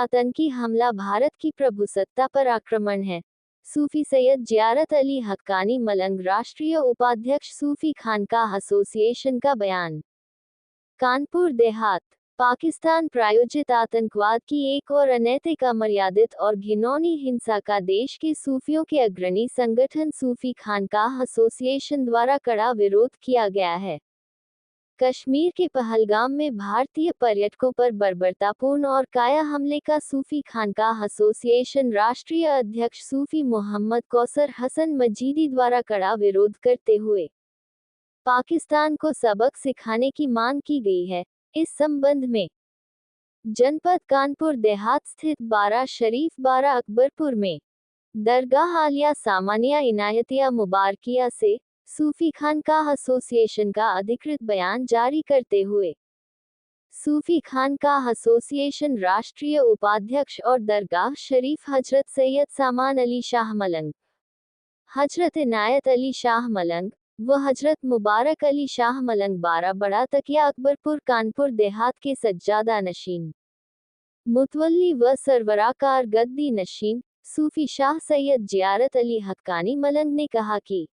आतंकी हमला भारत की प्रभुसत्ता पर आक्रमण है। सूफी सैयद जियारत अली हक्कानी मलंग राष्ट्रीय उपाध्यक्ष सूफी खानकाह एसोसिएशन का बयान। कानपुर देहात। पाकिस्तान प्रायोजित आतंकवाद की एक और अनैतिक, अमर्यादित और घिनौनी हिंसा का देश के सूफियों के अग्रणी संगठन सूफी खानकाह एसोसिएशन द्वारा कड़ा विरोध किया गया है। कश्मीर के पहलगाम में भारतीय पर्यटकों पर बर्बरतापूर्ण और काया हमले का सूफी खानकाह एसोसिएशन राष्ट्रीय अध्यक्ष सूफी मोहम्मद कौसर हसन मजीदी द्वारा कड़ा विरोध करते हुए पाकिस्तान को सबक सिखाने की मांग की गई है। इस संबंध में जनपद कानपुर देहात स्थित बारा शरीफ बारा अकबरपुर में दरगाह आलिया सामानिया इनायतिया मुबारकिया से सूफी खानकाह एसोसिएशन का अधिकृत बयान जारी करते हुए सूफी खानकाह एसोसिएशन राष्ट्रीय उपाध्यक्ष और दरगाह शरीफ हजरत सैयद सामान अली शाह मलंग, हजरत इनायत अली शाह मलंग व हजरत मुबारक अली शाह मलंग बारा बड़ा तकिया अकबरपुर कानपुर देहात के सज्जादा नशीन मुतवल्ली व सरवराकार गद्दी नशीन सूफी शाह सैयद जियारत अली हक्कानी मलंग ने कहा कि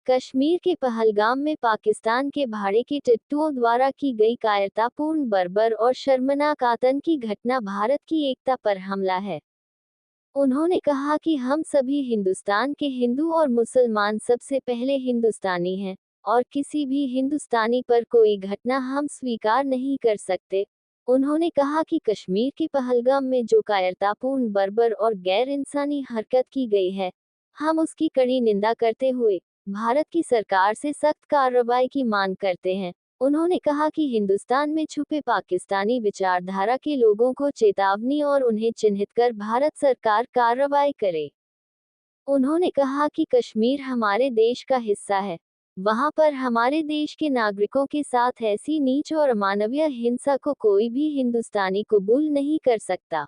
कश्मीर के पहलगाम में पाकिस्तान के भाड़े के टिट्टुओं द्वारा की गई कायरतापूर्ण, बर्बर और शर्मनाक आतंकी घटना भारत की एकता पर हमला है। उन्होंने कहा कि हम सभी हिंदुस्तान के हिंदू और मुसलमान सबसे पहले हिंदुस्तानी हैं और किसी भी हिंदुस्तानी पर कोई घटना हम स्वीकार नहीं कर सकते। उन्होंने कहा कि कश्मीर के पहलगाम में जो कायरतापूर्ण, बर्बर और गैर इंसानी हरकत की गई है, हम उसकी कड़ी निंदा करते हुए भारत की सरकार से सख्त कार्रवाई की मांग करते हैं। उन्होंने कहा कि हिंदुस्तान में छुपे पाकिस्तानी विचारधारा के लोगों को चेतावनी और उन्हें चिन्हित कर भारत सरकार कार्रवाई करे। उन्होंने कहा कि कश्मीर हमारे देश का हिस्सा है, वहां पर हमारे देश के नागरिकों के साथ ऐसी नीच और अमानवीय हिंसा को कोई भी हिंदुस्तानी कबूल नहीं कर सकता।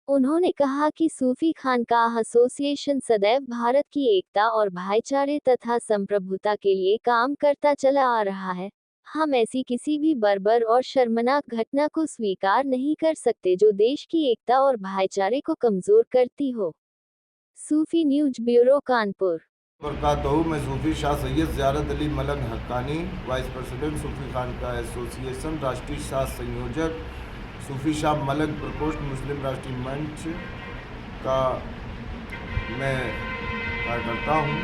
उन्होंने कहा कि सूफी खानकाह एसोसिएशन सदैव भारत की एकता और भाईचारे तथा संप्रभुता के लिए काम करता चला आ रहा है। हम ऐसी किसी भी बर्बर और शर्मनाक घटना को स्वीकार नहीं कर सकते जो देश की एकता और भाईचारे को कमजोर करती हो। सूफी न्यूज ब्यूरो कानपुर। मैं सूफी शाह सैयद जियारत अली मलंग हक्कानी, वाइस प्रेसिडेंट सूफी खानकाह एसोसिएशन, राष्ट्रीय शाह संयोजक सूफी शाह मलंग प्रकोष्ठ मुस्लिम राष्ट्रीय मंच का मैं कार्यकर्ता हूँ।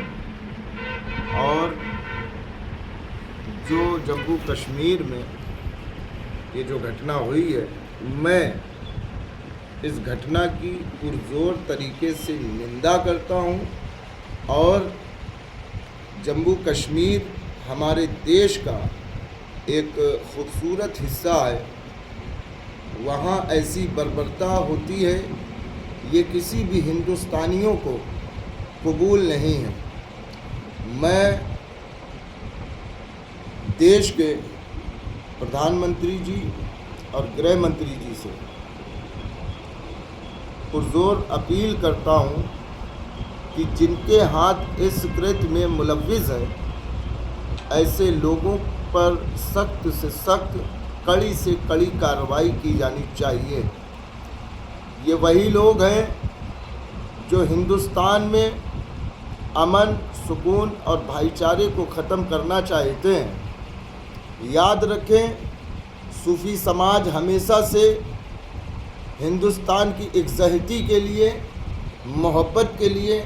और जो जम्मू कश्मीर में ये जो घटना हुई है, मैं इस घटना की पुरजोर तरीके से निंदा करता हूँ। और जम्मू कश्मीर हमारे देश का एक खूबसूरत हिस्सा है, वहाँ ऐसी बर्बरता होती है, ये किसी भी हिंदुस्तानियों को कबूल नहीं है। मैं देश के प्रधानमंत्री जी और गृह मंत्री जी से पुरजोर अपील करता हूँ कि जिनके हाथ इस कृत्य में मुलव्विस है, ऐसे लोगों पर सख्त से सख्त, कड़ी से कड़ी कार्रवाई की जानी चाहिए। ये वही लोग हैं जो हिंदुस्तान में अमन, सुकून और भाईचारे को ख़त्म करना चाहते हैं। याद रखें, सूफ़ी समाज हमेशा से हिंदुस्तान की एकज़हती के लिए, मोहब्बत के लिए,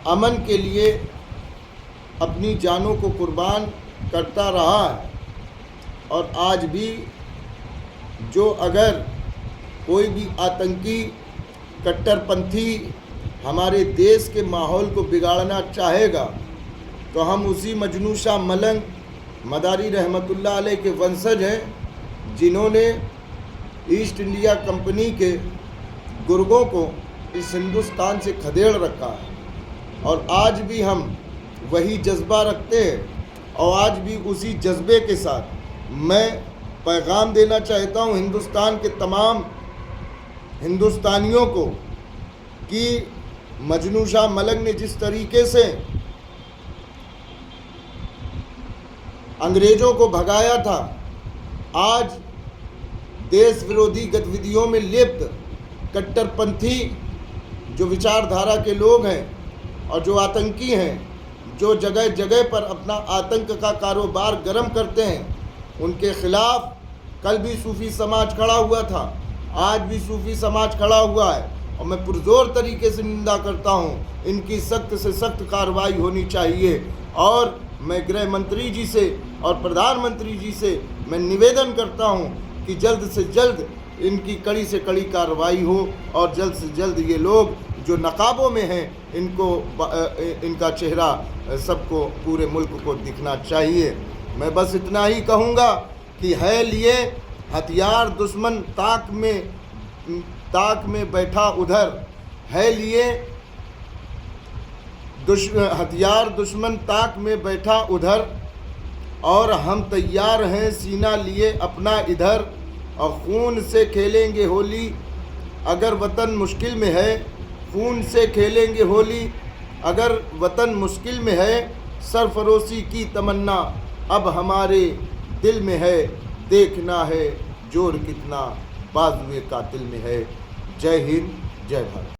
अमन के लिए अपनी जानों को कुर्बान करता रहा है। और आज भी जो अगर कोई भी आतंकी, कट्टरपंथी हमारे देश के माहौल को बिगाड़ना चाहेगा, तो हम उसी मजनू शाह मलंग मदारी रहमतुल्लाह अलैह के वंशज हैं, जिन्होंने ईस्ट इंडिया कंपनी के गुर्गों को इस हिंदुस्तान से खदेड़ रखा है। और आज भी हम वही जज्बा रखते हैं और आज भी उसी जज्बे के साथ मैं पैगाम देना चाहता हूं हिंदुस्तान के तमाम हिंदुस्तानियों को कि मजनू शाह मलंग ने जिस तरीके से अंग्रेज़ों को भगाया था, आज देश विरोधी गतिविधियों में लिप्त कट्टरपंथी जो विचारधारा के लोग हैं और जो आतंकी हैं, जो जगह जगह पर अपना आतंक का कारोबार गर्म करते हैं, उनके खिलाफ कल भी सूफ़ी समाज खड़ा हुआ था, आज भी सूफ़ी समाज खड़ा हुआ है और मैं पुरजोर तरीके से निंदा करता हूँ। इनकी सख्त से सख्त कार्रवाई होनी चाहिए और मैं गृह मंत्री जी से और प्रधानमंत्री जी से मैं निवेदन करता हूँ कि जल्द से जल्द इनकी कड़ी से कड़ी कार्रवाई हो और जल्द से जल्द ये लोग जो नकाबों में हैं इनका चेहरा सबको, पूरे मुल्क को दिखना चाहिए। मैं बस इतना ही कहूँगा कि है लिए हथियार दुश्मन ताक में बैठा उधर, है लिए हथियार दुश्मन ताक में बैठा उधर, और हम तैयार हैं सीना लिए अपना इधर, और खून से खेलेंगे होली अगर वतन मुश्किल में है, खून से खेलेंगे होली अगर वतन मुश्किल में है, सरफरोशी की तमन्ना अब हमारे दिल में है, देखना है जोर कितना बाजुए कातिल में है। जय हिंद, जय भारत।